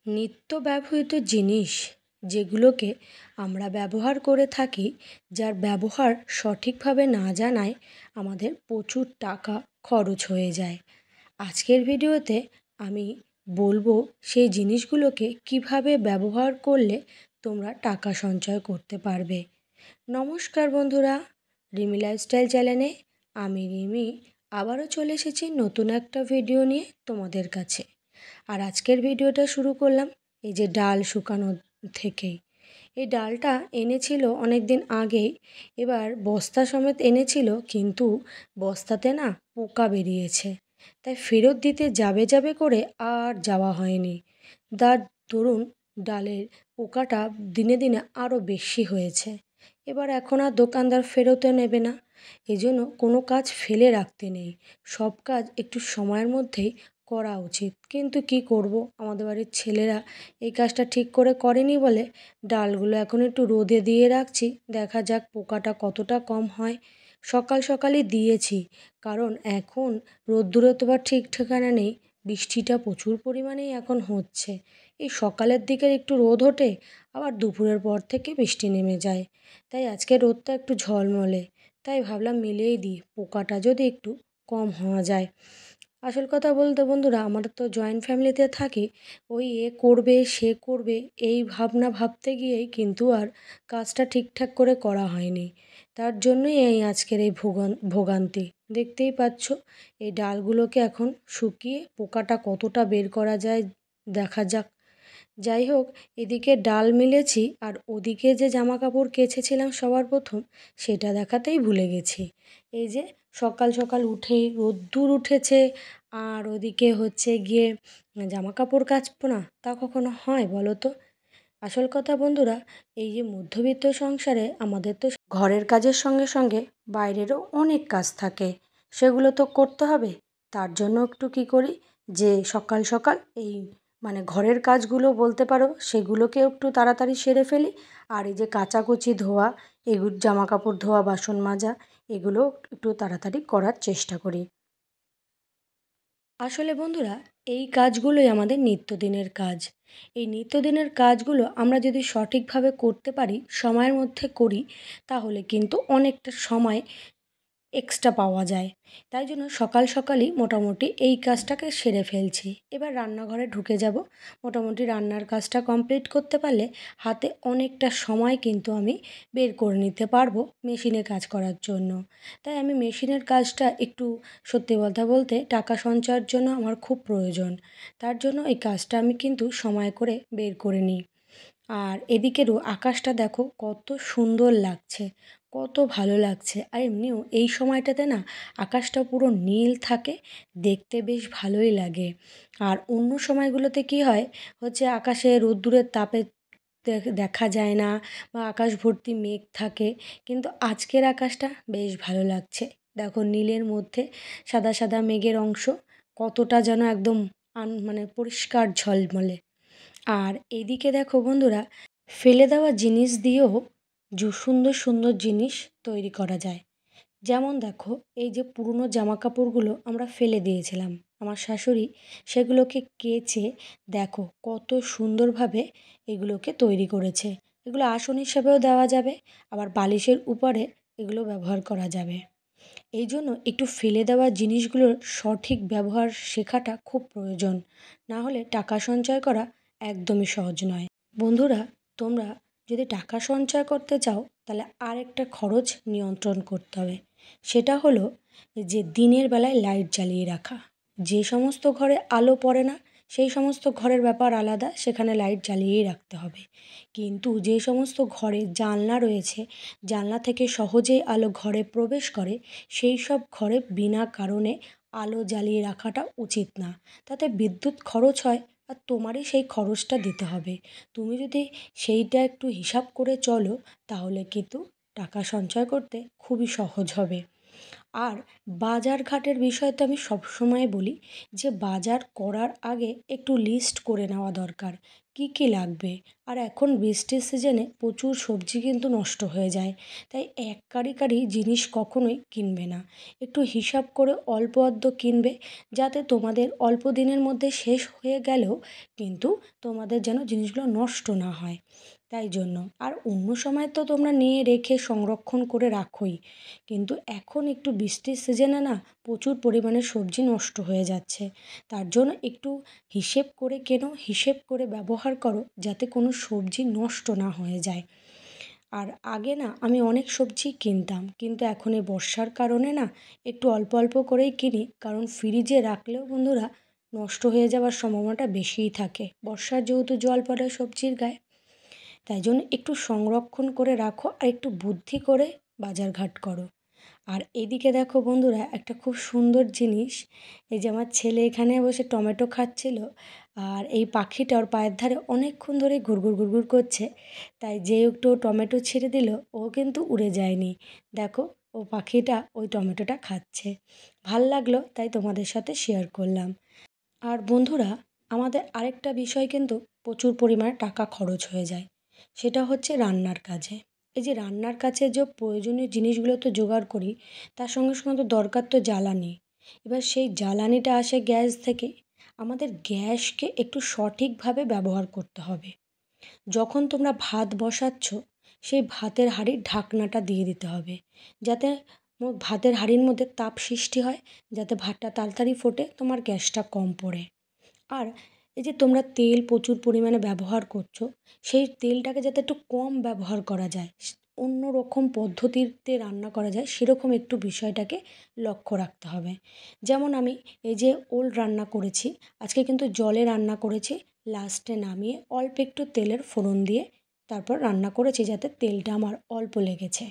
নিত্য ব্যবহৃত জিনিস যেগুলোকে আমরা ব্যবহার করে থাকি, যার ব্যবহার সঠিকভাবে না জানায় আমাদের প্রচুর টাকা খরচ হয়ে যায়। আজকের ভিডিওতে আমি বলবো সেই জিনিসগুলোকে কিভাবে ব্যবহার করলে তোমরা টাকা সঞ্চয় করতে পারবে। নমস্কার বন্ধুরা, রিমি লাইফস্টাইল চ্যানেলে আমি রিমি আবারও চলে এসেছি নতুন একটা ভিডিও নিয়ে তোমাদের কাছে। আর আজকের ভিডিওটা শুরু করলাম এই যে ডাল শুকানো থেকেই। এই ডালটা এনেছিল অনেক দিন আগেই, এবার বস্তা সমেত এনেছিল, কিন্তু বস্তাতে না পোকা বেরিয়েছে, তাই ফেরত দিতে যাবে যাবে করে আর যাওয়া হয়নি। তার দরুন ডালের পোকাটা দিনে দিনে আরও বেশি হয়েছে। এবার এখন আর দোকানদার ফেরতও নেবে না। এই জন্য কোনো কাজ ফেলে রাখতে নেই, সব কাজ একটু সময়ের মধ্যেই করা উচিত। কিন্তু কি করব, আমাদের বাড়ির ছেলেরা এই কাজটা ঠিক করে করেনি বলে ডালগুলো এখন একটু রোদে দিয়ে রাখছি, দেখা যাক পোকাটা কতটা কম হয়। সকাল সকালই দিয়েছি, কারণ এখন রোদ্দুরে তো আর ঠিক ঠিকানা নেই, বৃষ্টিটা প্রচুর পরিমাণেই এখন হচ্ছে। এই সকালের দিকের একটু রোদ ওঠে, আবার দুপুরের পর থেকে বৃষ্টি নেমে যায়, তাই আজকে রোদটা একটু ঝলমলে, তাই ভাবলাম মিলিয়েই দিই, পোকাটা যদি একটু কম হওয়া যায়। আসল কথা বলতে বন্ধুরা, আমরা তো জয়েন্ট ফ্যামিলিতে থাকি, ওই এ করবে সে করবে এই ভাবনা ভাবতে গিয়েই কিন্তু আর কাজটা ঠিকঠাক করে করা হয়নি। তার জন্যই এই আজকের এই ভোগান্তি। দেখতেই পাচ্ছ, এই ডালগুলোকে এখন শুকিয়ে পোকাটা কতটা বের করা যায় দেখা যাক। যাই হোক, এদিকে ডাল মিলেছি আর ওদিকে যে জামা কাপড় কেচেছিলাম সবার প্রথম, সেটা দেখাতেই ভুলে গেছি। এই যে সকাল সকাল উঠেই রোদ্দুর উঠেছে, আর ওদিকে হচ্ছে গিয়ে জামা কাপড় কাচবো না, তা কখনো হয় বলো তো? আসল কথা বন্ধুরা, এই যে মধ্যবিত্ত সংসারে আমাদের তো ঘরের কাজের সঙ্গে সঙ্গে বাইরেরও অনেক কাজ থাকে, সেগুলো তো করতে হবে। তার জন্য একটু কী করি, যে সকাল সকাল এই ঘরের কাজগুলো বলতে পারো, সেগুলোকে একটু তাড়াতাড়ি সেরে ফেলি। আর এই যে কাচাকুচি ধোয়া, এগুলো জামা কাপড় ধোয়া, বাসন মাজা, এগুলো একটু তাড়াতাড়ি করার চেষ্টা করি। আসলে বন্ধুরা, এই কাজগুলোই আমাদের নিত্যদিনের কাজ। এই নিত্যদিনের কাজগুলো আমরা যদি সঠিকভাবে করতে পারি, সময়ের মধ্যে করি, তাহলে কিন্তু অনেকটা সময় এক্সট্রা পাওয়া যায়। তাই জন্য সকাল সকালই মোটামুটি এই কাজটাকে সেরে ফেলছি। এবার রান্নাঘরে ঢুকে যাব। মোটামুটি রান্নার কাজটা কমপ্লিট করতে পারলে হাতে অনেকটা সময় কিন্তু আমি বের করে নিতে পারবো মেশিনে কাজ করার জন্য। তাই আমি মেশিনের কাজটা একটু, সত্যি কথা বলতে, টাকা সঞ্চয়ের জন্য আমার খুব প্রয়োজন। তার জন্য এই কাজটা আমি কিন্তু সময় করে বের করে নিই। আর এদিকেরও আকাশটা দেখো কত সুন্দর লাগছে, কত ভালো লাগছে। আর এমনিও এই সময়টাতে না আকাশটা পুরো নীল থাকে, দেখতে বেশ ভালোই লাগে। আর অন্য সময়গুলোতে কী হয়, হচ্ছে আকাশে রোদ্দুরের তাপে দেখা যায় না, বা আকাশ ভর্তি মেঘ থাকে, কিন্তু আজকের আকাশটা বেশ ভালো লাগছে। দেখো নীলের মধ্যে সাদা সাদা মেঘের অংশ কতটা যেন একদম পরিষ্কার ঝলমলে। আর এদিকে দেখো বন্ধুরা, ফেলে দেওয়া জিনিস দিয়েও সুন্দর সুন্দর জিনিস তৈরি করা যায়। যেমন দেখো, এই যে পুরনো জামা কাপড়গুলো আমরা ফেলে দিয়েছিলাম, আমার শাশুড়ি সেগুলোকে কেচে দেখো কত সুন্দরভাবে এগুলোকে তৈরি করেছে। এগুলো আসন হিসাবেও দেওয়া যাবে, আবার বালিশের উপরে এগুলো ব্যবহার করা যাবে। এই জন্য একটু ফেলে দেওয়া জিনিসগুলোর সঠিক ব্যবহার শেখাটা খুব প্রয়োজন, না হলে টাকা সঞ্চয় করা একদমই সহজ নয়। বন্ধুরা, তোমরা যদি টাকা সঞ্চয় করতে চাও, তাহলে আর একটা খরচ নিয়ন্ত্রণ করতে হবে। সেটা হলো যে দিনের বেলায় লাইট জ্বালিয়ে রাখা। যে সমস্ত ঘরে আলো পড়ে না, সেই সমস্ত ঘরের ব্যাপার আলাদা, সেখানে লাইট জ্বালিয়েই রাখতে হবে। কিন্তু যে সমস্ত ঘরে জানলা রয়েছে, জানলা থেকে সহজেই আলো ঘরে প্রবেশ করে, সেই সব ঘরে বিনা কারণে আলো জ্বালিয়ে রাখাটা উচিত না। তাতে বিদ্যুৎ খরচ হয়, আর তোমারই সেই খরচটা দিতে হবে। তুমি যদি সেইটা একটু হিসাব করে চলো, তাহলে কিন্তু টাকা সঞ্চয় করতে খুবই সহজ হবে। আর বাজার ঘাটের বিষয় তো আমি সবসময় বলি যে বাজার করার আগে একটু লিস্ট করে নেওয়া দরকার। কি কি লাগবে। আর এখন বৃষ্টির সিজনে প্রচুর সবজি কিন্তু নষ্ট হয়ে যায়, তাই এক কারি কারি জিনিস কখনোই কিনবে না। একটু হিসাব করে অল্প আধটু কিনবে, যাতে তোমাদের অল্প দিনের মধ্যে শেষ হয়ে গেলেও কিন্তু তোমাদের যেন জিনিসগুলো নষ্ট না হয়, তাই জন্য। আর অন্য সময় তো তোমরা নিয়ে রেখে সংরক্ষণ করে রাখোই, কিন্তু এখন একটু বৃষ্টির সিজনে না প্রচুর পরিমাণে সবজি নষ্ট হয়ে যাচ্ছে, তার জন্য একটু হিসেব করে কেনো, হিসেব করে ব্যবহার করো, যাতে কোনো সবজি নষ্ট না হয়ে যায়। আর আগে না আমি অনেক সবজি কিনতাম, কিন্তু এখন এই বর্ষার কারণে না একটু অল্প অল্প করেই কিনি, কারণ ফ্রিজে রাখলেও বন্ধুরা নষ্ট হয়ে যাওয়ার সম্ভাবনাটা বেশিই থাকে, বর্ষার যেহেতু জল পড়ে সবজির গায়ে। তাই জন্য একটু সংরক্ষণ করে রাখো আর একটু বুদ্ধি করে বাজারঘাট করো। আর এদিকে দেখো বন্ধুরা, একটা খুব সুন্দর জিনিস, এই যে আমার ছেলে এখানে বসে টমেটো খাচ্ছিল, আর এই পাখিটা ওর পায়ের ধারে অনেকক্ষণ ধরে ঘুরঘুর ঘুরঘুর করছে, তাই যে একটু টমেটো ছেড়ে দিল ও কিন্তু উড়ে যায়নি। দেখো, ও পাখিটা ওই টমেটোটা খাচ্ছে। ভাল লাগলো, তাই তোমাদের সাথে শেয়ার করলাম। আর বন্ধুরা, আমাদের আরেকটা বিষয় কিন্তু প্রচুর পরিমাণে টাকা খরচ হয়ে যায়, সেটা হচ্ছে রান্নার কাজে। এই যে রান্নার কাছে যে প্রয়োজনীয় জিনিসগুলো তো জোগাড় করি, তার সঙ্গে সঙ্গে তো দরকার তো জ্বালানি। এবার সেই জ্বালানিটা আসে গ্যাস থেকে। আমাদের গ্যাসকে একটু সঠিকভাবে ব্যবহার করতে হবে। যখন তোমরা ভাত বসাচ্ছ, সেই ভাতের হাঁড়ির ঢাকনাটা দিয়ে দিতে হবে, যাতে ভাতের হাঁড়ির মধ্যে তাপ সৃষ্টি হয়, যাতে ভাতটা তাড়াতাড়ি ফোটে, তোমার গ্যাসটা কম পড়ে। আর এই যে তোমরা তেল প্রচুর পরিমাণে ব্যবহার করছো, সেই তেলটাকে যাতে একটু কম ব্যবহার করা যায়, অন্য রকম পদ্ধতিতে রান্না করা যায়, সেরকম একটু বিষয়টাকে লক্ষ্য রাখতে হবে। যেমন আমি এই যে ওল রান্না করেছি, আজকে কিন্তু জলে রান্না করেছি, লাস্টে নামিয়ে অল্প একটু তেলের ফোড়ন দিয়ে তারপর রান্না করেছি, যাতে তেলটা আমার অল্প লেগেছে।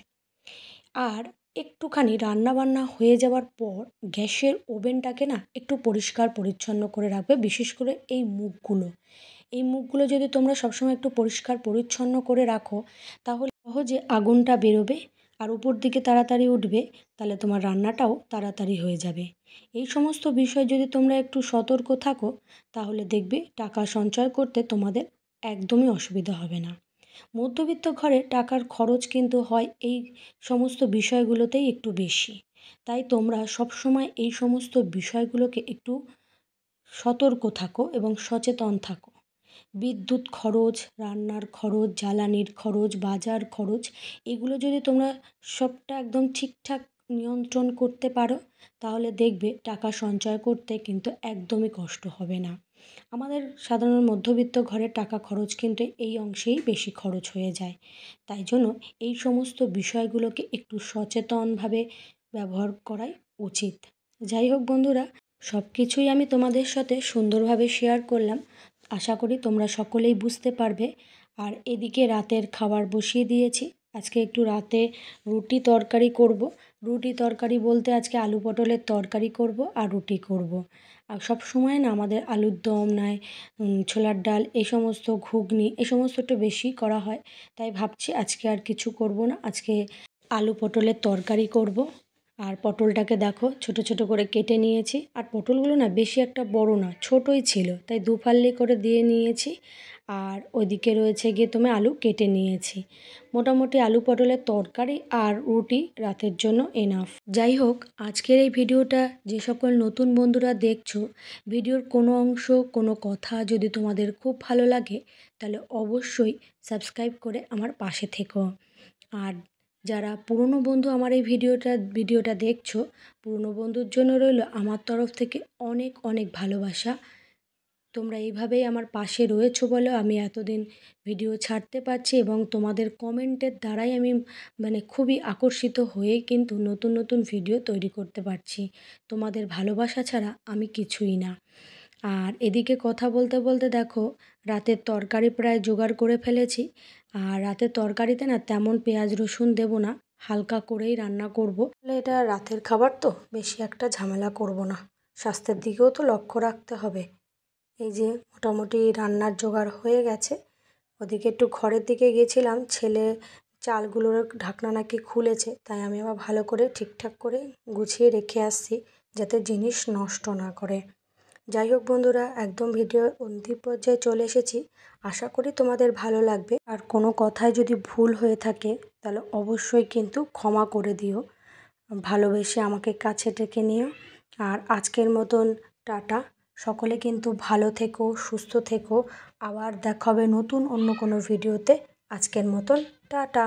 আর একটুখানি রান্নাবান্না হয়ে যাওয়ার পর গ্যাসের ওভেনটাকে না একটু পরিষ্কার পরিচ্ছন্ন করে রাখবে, বিশেষ করে এই মুখগুলো। এই মুখগুলো যদি তোমরা সবসময় একটু পরিষ্কার পরিচ্ছন্ন করে রাখো, তাহলে সহজে আগুনটা বেরোবে আর উপর দিকে তাড়াতাড়ি উঠবে, তাহলে তোমার রান্নাটাও তাড়াতাড়ি হয়ে যাবে। এই সমস্ত বিষয় যদি তোমরা একটু সতর্ক থাকো, তাহলে দেখবে টাকা সঞ্চয় করতে তোমাদের একদমই অসুবিধা হবে না। মধ্যবিত্ত ঘরে টাকার খরচ কিন্তু হয় এই সমস্ত বিষয়গুলোতেই একটু বেশি, তাই তোমরা সবসময় এই সমস্ত বিষয়গুলোকে একটু সতর্ক থাকো এবং সচেতন থাকো। বিদ্যুৎ খরচ, রান্নার খরচ, জ্বালানির খরচ, বাজার খরচ, এগুলো যদি তোমরা সবটা একদম ঠিকঠাক নিয়ন্ত্রণ করতে পারো, তাহলে দেখবে টাকা সঞ্চয় করতে কিন্তু একদমই কষ্ট হবে না। আমাদের সাধারণ মধ্যবিত্ত ঘরের টাকা খরচ কিন্তু এই অংশেই বেশি খরচ হয়ে যায়, তাই জন্য এই সমস্ত বিষয়গুলোকে একটু সচেতনভাবে ব্যবহার করাই উচিত। যাই হোক বন্ধুরা, সব কিছুই আমি তোমাদের সাথে সুন্দরভাবে শেয়ার করলাম, আশা করি তোমরা সকলেই বুঝতে পারবে। আর এদিকে রাতের খাবার বসিয়ে দিয়েছি, আজকে একটু রাতে রুটি তরকারি করব। রুটি তরকারি বলতে আজকে আলু পটলের তরকারি করব আর রুটি করব। আর সব সময় না আমাদের আলুর দম নয়, ছোলার ডাল, এই সমস্ত ঘুগনি, এই সমস্ত একটু বেশি করা হয়, তাই ভাবছি আজকে আর কিছু করব না, আজকে আলু পটলের তরকারি করব। আর পটলটাকে দেখো ছোট ছোট করে কেটে নিয়েছি, আর পটলগুলো না বেশি একটা বড় না, ছোটোই ছিল, তাই দু ফাল্লি করে দিয়ে নিয়েছি। আর ওইদিকে রয়েছে গিয়ে আলু কেটে নিয়েছি। মোটামুটি আলু পটলের তরকারি আর রুটি রাতের জন্য এনাফ। যাই হোক, আজকের এই ভিডিওটা যে সকল নতুন বন্ধুরা দেখছো, ভিডিওর কোনো অংশ, কোনো কথা যদি তোমাদের খুব ভালো লাগে, তাহলে অবশ্যই সাবস্ক্রাইব করে আমার পাশে থেকো। আর যারা পুরনো বন্ধু আমার এই ভিডিওটা দেখছো, পুরনো বন্ধুর জন্য রইল আমার তরফ থেকে অনেক অনেক ভালোবাসা। তোমরা এইভাবেই আমার পাশে রয়েছো বলে আমি এতদিন ভিডিও ছাড়তে পারছি, এবং তোমাদের কমেন্টের দ্বারাই আমি খুবই আকর্ষিত হয়ে কিন্তু নতুন নতুন ভিডিও তৈরি করতে পারছি। তোমাদের ভালোবাসা ছাড়া আমি কিছুই না। আর এদিকে কথা বলতে বলতে দেখো রাতের তরকারি প্রায় জোগাড় করে ফেলেছি। আর রাতের তরকারিতে না তেমন পেঁয়াজ রসুন দেবো না, হালকা করেই রান্না করব। এটা রাতের খাবার তো বেশি একটা ঝামেলা করব না, স্বাস্থ্যের দিকেও তো লক্ষ্য রাখতে হবে। এই যে মোটামুটি রান্নার জোগাড় হয়ে গেছে। ওদিকে একটু ঘরের দিকে গিয়েছিলাম, ছেলে চালগুলোর ঢাকনা নাকি খুলেছে, তাই আমি আবার ভালো করে ঠিকঠাক করে গুছিয়ে রেখে আসছি, যাতে জিনিস নষ্ট না করে। যাই হোক বন্ধুরা, একদম ভিডিওর অন্তিম পর্যায়ে চলে এসেছি। আশা করি তোমাদের ভালো লাগবে। আর কোনো কথায় যদি ভুল হয়ে থাকে তাহলে অবশ্যই কিন্তু ক্ষমা করে দিও, ভালোবেসে আমাকে কাছে ডেকে নিও। আর আজকের মতন টাটা। সকলে কিন্তু ভালো থেকো, সুস্থ থেকো। আবার দেখা হবে নতুন অন্য কোনো ভিডিওতে। আজকের মতন টাটা।